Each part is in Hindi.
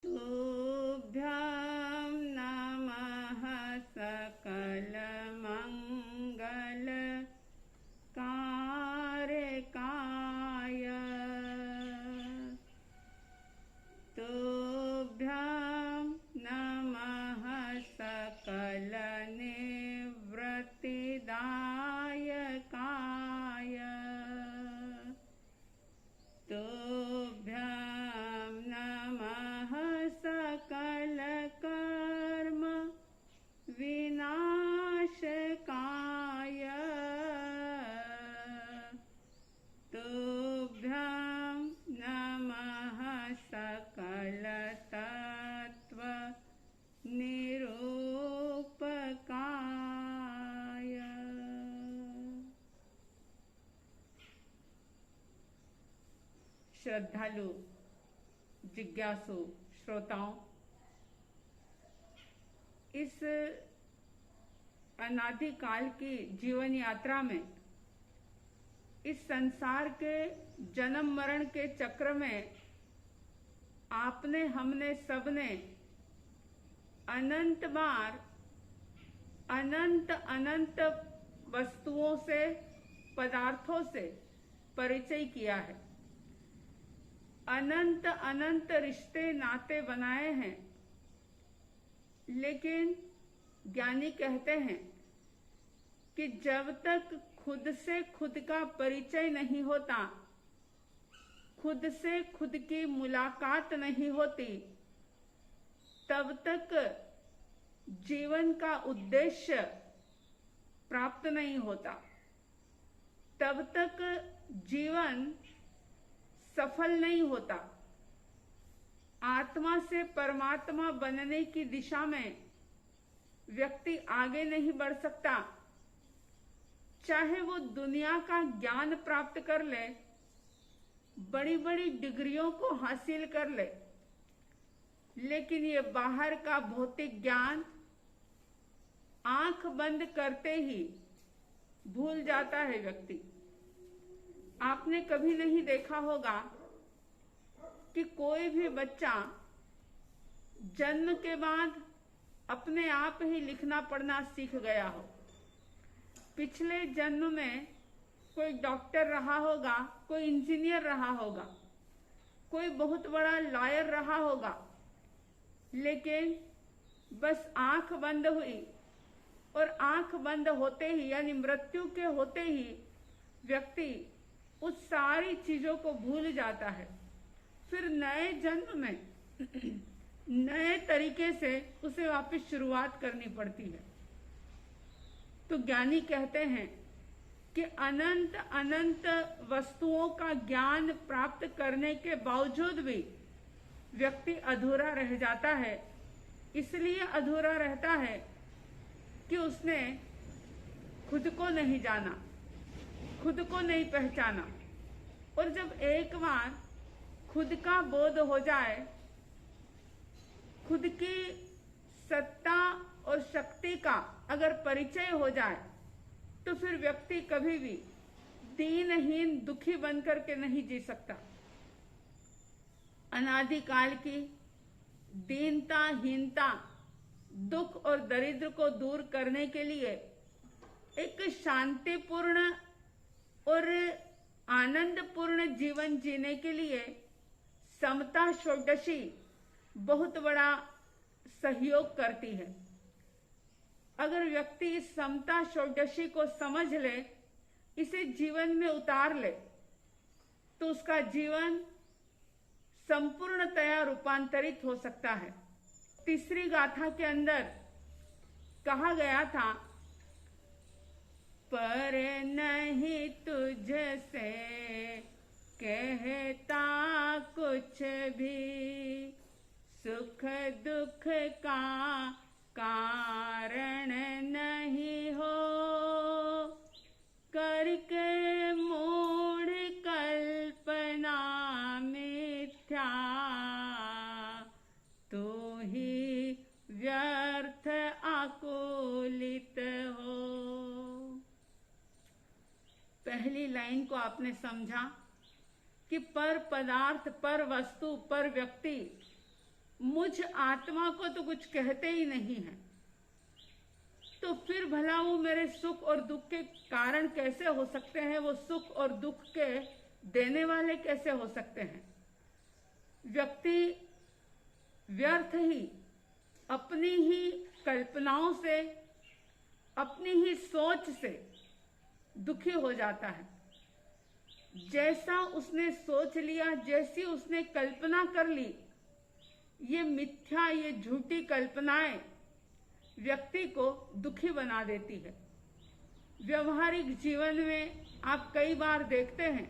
तुभ्यं नमः सकलमङ्गलकारकाय। तुभ्यं नमः सकलनिवृत्तिदायकाय। तुभ्यं नमः सकलकर्म विनाशकाय। तुभ्यं नमः सकलतत्त्व निरूपकाय। श्रद्धालु जिज्ञासु श्रोताओं, इस अनादिकाल की जीवन यात्रा में, इस संसार के जन्म मरण के चक्र में आपने, हमने, सबने अनंत बार अनंत वस्तुओं से, पदार्थों से परिचय किया है। अनंत रिश्ते नाते बनाए हैं। लेकिन ज्ञानी कहते हैं कि जब तक खुद से खुद का परिचय नहीं होता, खुद से खुद की मुलाकात नहीं होती, तब तक जीवन का उद्देश्य प्राप्त नहीं होता, तब तक जीवन सफल नहीं होता। आत्मा से परमात्मा बनने की दिशा में व्यक्ति आगे नहीं बढ़ सकता। चाहे वो दुनिया का ज्ञान प्राप्त कर ले, बड़ी बड़ी डिग्रियों को हासिल कर ले, लेकिन ये बाहर का भौतिक ज्ञान आंख बंद करते ही भूल जाता है व्यक्ति। आपने कभी नहीं देखा होगा कि कोई भी बच्चा जन्म के बाद अपने आप ही लिखना पढ़ना सीख गया हो। पिछले जन्म में कोई डॉक्टर रहा होगा, कोई इंजीनियर रहा होगा, कोई बहुत बड़ा लॉयर रहा होगा, लेकिन बस आंख बंद हुई और आंख बंद होते ही, यानी मृत्यु के होते ही, व्यक्ति उस सारी चीजों को भूल जाता है। फिर नए जन्म में नए तरीके से उसे वापस शुरुआत करनी पड़ती है। तो ज्ञानी कहते हैं कि अनंत वस्तुओं का ज्ञान प्राप्त करने के बावजूद भी व्यक्ति अधूरा रह जाता है। इसलिए अधूरा रहता है कि उसने खुद को नहीं जाना, खुद को नहीं पहचाना। और जब एक बार खुद का बोध हो जाए, खुद की सत्ता और शक्ति का अगर परिचय हो जाए, तो फिर व्यक्ति कभी भी दीनहीन दुखी बनकर के नहीं जी सकता। अनादिकाल की दीनता, हीनता, दुख और दरिद्र को दूर करने के लिए एक शांतिपूर्ण और आनंदपूर्ण जीवन जीने के लिए समता षोडशी बहुत बड़ा सहयोग करती है। अगर व्यक्ति इस समता षोडशी को समझ ले, इसे जीवन में उतार ले, तो उसका जीवन संपूर्णतया रूपांतरित हो सकता है। तीसरी गाथा के अंदर कहा गया था, पर नहीं तुझसे कहता कुछ भी, सुख दुख का कारण नहीं हो, करके मूढ़ कल्पना मिथ्या, तू ही व्यर्थ आकुलित हो। पहली लाइन को आपने समझा कि पर पदार्थ, पर वस्तु, पर व्यक्ति मुझ आत्मा को तो कुछ कहते ही नहीं है, तो फिर भला वो मेरे सुख और दुख के कारण कैसे हो सकते हैं? वो सुख और दुख के देने वाले कैसे हो सकते हैं? व्यक्ति व्यर्थ ही अपनी ही कल्पनाओं से, अपनी ही सोच से दुखी हो जाता है। जैसा उसने सोच लिया, जैसी उसने कल्पना कर ली, ये मिथ्या, ये झूठी कल्पनाएं व्यक्ति को दुखी बना देती है। व्यवहारिक जीवन में आप कई बार देखते हैं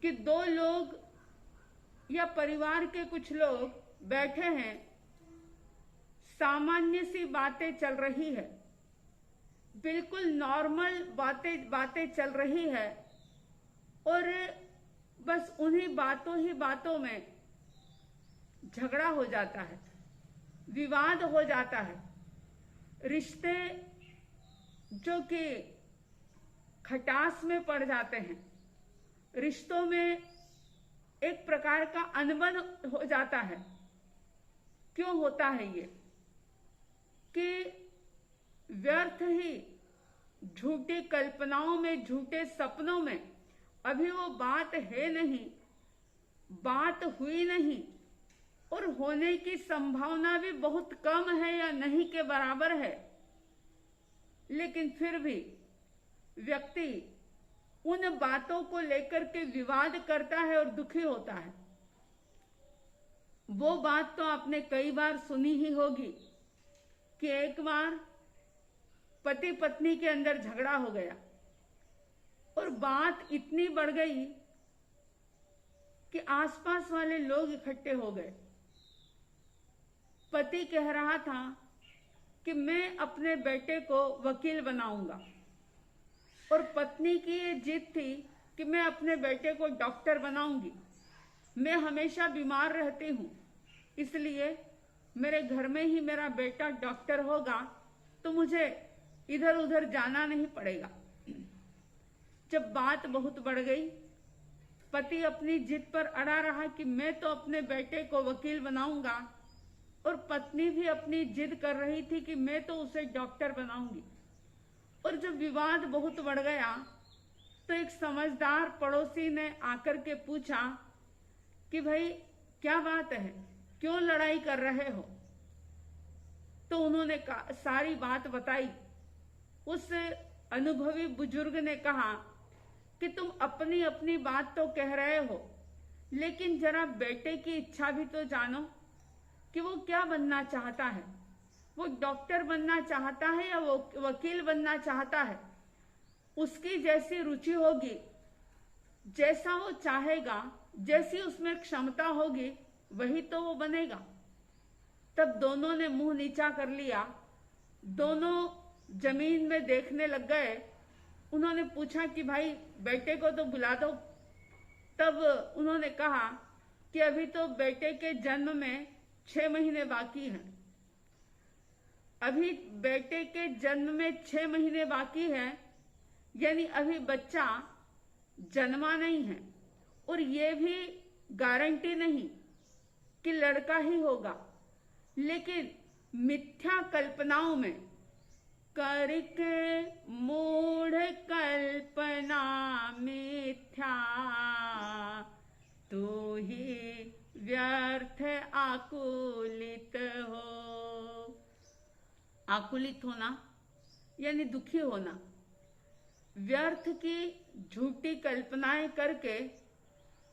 कि दो लोग या परिवार के कुछ लोग बैठे हैं, सामान्य सी बातें चल रही है, बिल्कुल नॉर्मल बातें चल रही है, और बस उन्हीं बातों ही बातों में झगड़ा हो जाता है, विवाद हो जाता है। रिश्ते जो कि खटास में पड़ जाते हैं, रिश्तों में एक प्रकार का अनबन हो जाता है। क्यों होता है ये? कि व्यर्थ ही झूठी कल्पनाओं में, झूठे सपनों में अभी वो बात है नहीं, बात हुई नहीं, और होने की संभावना भी बहुत कम है या नहीं के बराबर है। लेकिन फिर भी व्यक्ति उन बातों को लेकर के विवाद करता है और दुखी होता है। वो बात तो आपने कई बार सुनी ही होगी कि एक बार पति पत्नी के अंदर झगड़ा हो गया और बात इतनी बढ़ गई कि आसपास वाले लोग इकट्ठे हो गए। पति कह रहा था कि मैं अपने बेटे को वकील बनाऊंगा, और पत्नी की ये जिद थी कि मैं अपने बेटे को डॉक्टर बनाऊंगी। मैं हमेशा बीमार रहती हूँ, इसलिए मेरे घर में ही मेरा बेटा डॉक्टर होगा तो मुझे इधर उधर जाना नहीं पड़ेगा। जब बात बहुत बढ़ गई, पति अपनी जिद पर अड़ा रहा कि मैं तो अपने बेटे को वकील बनाऊंगा, और पत्नी भी अपनी जिद कर रही थी कि मैं तो उसे डॉक्टर बनाऊंगी। और जब विवाद बहुत बढ़ गया तो एक समझदार पड़ोसी ने आकर के पूछा कि भाई क्या बात है, क्यों लड़ाई कर रहे हो? तो उन्होंने सारी बात बताई। उस अनुभवी बुजुर्ग ने कहा कि तुम अपनी अपनी बात तो कह रहे हो, लेकिन जरा बेटे की इच्छा भी तो जानो कि वो क्या बनना चाहता है। वो डॉक्टर बनना चाहता है या वो वकील बनना चाहता है? उसकी जैसी रुचि होगी, जैसा वो चाहेगा, जैसी उसमें क्षमता होगी, वही तो वो बनेगा। तब दोनों ने मुंह नीचा कर लिया, दोनों जमीन में देखने लग गए। उन्होंने पूछा कि भाई बेटे को तो बुला दो। तब उन्होंने कहा कि अभी तो बेटे के जन्म में 6 महीने बाकी हैं। अभी बेटे के जन्म में 6 महीने बाकी है, यानी अभी बच्चा जन्मा नहीं है, और ये भी गारंटी नहीं कि लड़का ही होगा। लेकिन मिथ्या कल्पनाओं में करके मूढ़ कल्पना मिथ्या, तू ही व्यर्थ आकुलित हो। आकुलित होना यानी दुखी होना। व्यर्थ की झूठी कल्पनाएं करके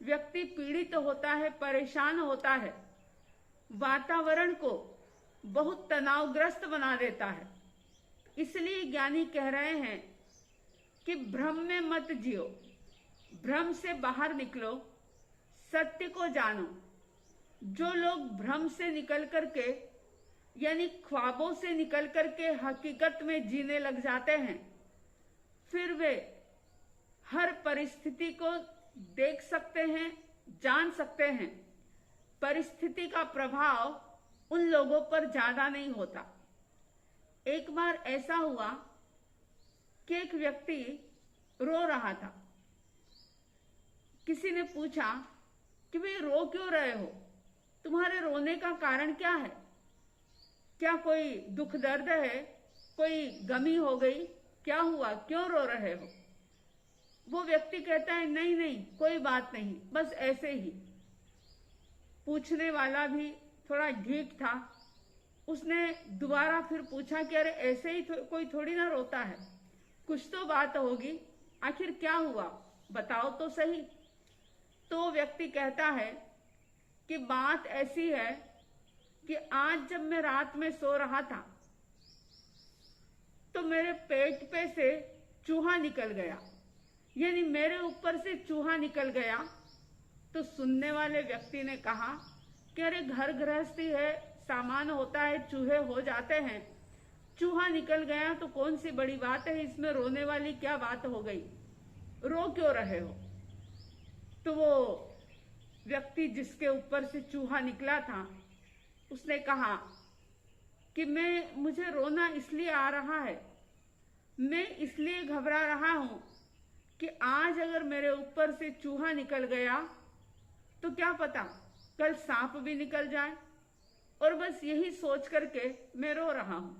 व्यक्ति पीड़ित होता है, परेशान होता है, वातावरण को बहुत तनावग्रस्त बना देता है। इसलिए ज्ञानी कह रहे हैं कि भ्रम में मत जियो, भ्रम से बाहर निकलो, सत्य को जानो। जो लोग भ्रम से निकल करके यानी ख्वाबों से निकल करके हकीकत में जीने लग जाते हैं, फिर वे हर परिस्थिति को देख सकते हैं, जान सकते हैं। परिस्थिति का प्रभाव उन लोगों पर ज्यादा नहीं होता। एक बार ऐसा हुआ कि एक व्यक्ति रो रहा था। किसी ने पूछा कि भाई रो क्यों रहे हो? तुम्हारे रोने का कारण क्या है? क्या कोई दुख दर्द है? कोई गमी हो गई? क्या हुआ? क्यों रो रहे हो? वो व्यक्ति कहता है नहीं नहीं कोई बात नहीं, बस ऐसे ही। पूछने वाला भी थोड़ा ढीठ था, उसने दोबारा फिर पूछा कि अरे ऐसे ही कोई थोड़ी ना रोता है, कुछ तो बात होगी, आखिर क्या हुआ बताओ तो सही। तो व्यक्ति कहता है कि बात ऐसी है कि आज जब मैं रात में सो रहा था तो मेरे पेट पे से चूहा निकल गया, यानी मेरे ऊपर से चूहा निकल गया। तो सुनने वाले व्यक्ति ने कहा कि अरे घर गृहस्थी है, सामान होता है, चूहे हो जाते हैं, चूहा निकल गया तो कौन सी बड़ी बात है, इसमें रोने वाली क्या बात हो गई, रो क्यों रहे हो? तो वो व्यक्ति जिसके ऊपर से चूहा निकला था उसने कहा कि मुझे रोना इसलिए आ रहा है, मैं इसलिए घबरा रहा हूं कि आज अगर मेरे ऊपर से चूहा निकल गया तो क्या पता कल सांप भी निकल जाए, और बस यही सोच करके मैं रो रहा हूं।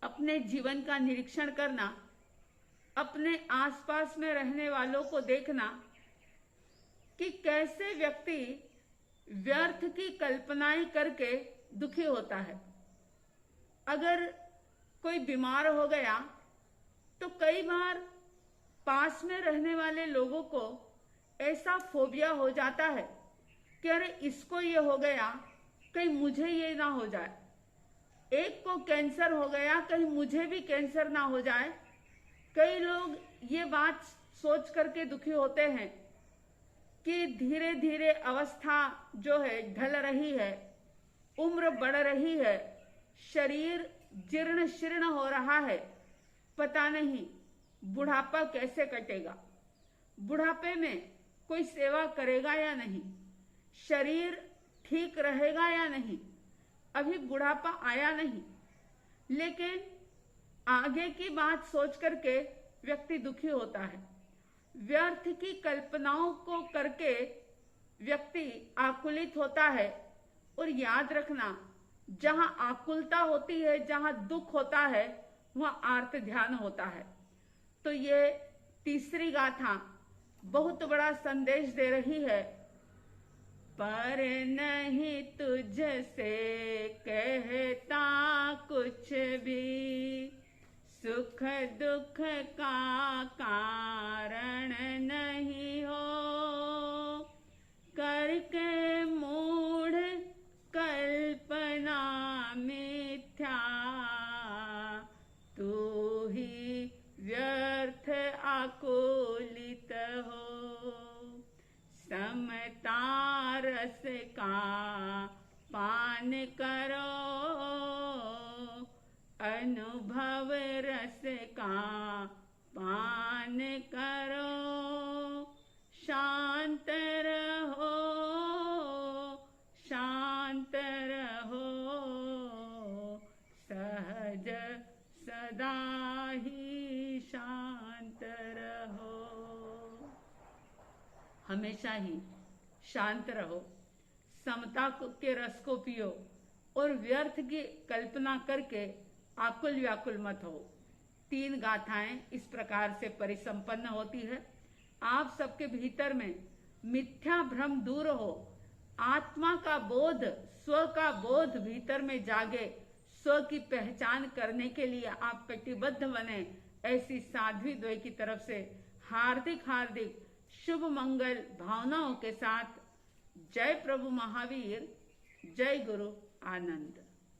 अपने जीवन का निरीक्षण करना, अपने आसपास में रहने वालों को देखना कि कैसे व्यक्ति व्यर्थ की कल्पनाएं करके दुखी होता है। अगर कोई बीमार हो गया तो कई बार पास में रहने वाले लोगों को ऐसा फोबिया हो जाता है कि अरे इसको ये हो गया, कहीं मुझे ये ना हो जाए। एक को कैंसर हो गया, कहीं मुझे भी कैंसर ना हो जाए। कई लोग ये बात सोच करके दुखी होते हैं कि धीरे धीरे अवस्था जो है ढल रही है, उम्र बढ़ रही है, शरीर जीर्ण शीर्ण हो रहा है, पता नहीं बुढ़ापा कैसे कटेगा, बुढ़ापे में कोई सेवा करेगा या नहीं, शरीर ठीक रहेगा या नहीं। अभी बुढ़ापा आया नहीं, लेकिन आगे की बात सोच करके व्यक्ति दुखी होता है। व्यर्थ की कल्पनाओं को करके व्यक्ति आकुलित होता है। और याद रखना, जहां आकुलता होती है, जहां दुख होता है, वहां आर्त ध्यान होता है। तो ये तीसरी गाथा बहुत बड़ा संदेश दे रही है। पर नहीं तुझसे कहता कुछ भी, सुख दुख का कारण नहीं हो, करके मूढ़ कल्पना मिथ्या, तू ही व्यर्थ आकुलित हो। समता रस का पान करो, अनुभव रस का पान करो, शांत रहो, शांत रहो, सहज सदा ही शांत रहो। हमेशा ही शांत रहो, समता के रस को पियो और व्यर्थ की कल्पना करके आकुल व्याकुल मत हो। 3 गाथाएं इस प्रकार से परिसंपन्न होती है। आप सबके भीतर में मिथ्या भ्रम दूर हो, आत्मा का बोध, स्व का बोध भीतर में जागे, स्व की पहचान करने के लिए आप कटिबद्ध बने। ऐसी साध्वी द्वय की तरफ से हार्दिक हार्दिक शुभ मंगल भावनाओं के साथ जय प्रभु महावीर, जय गुरु आनंद।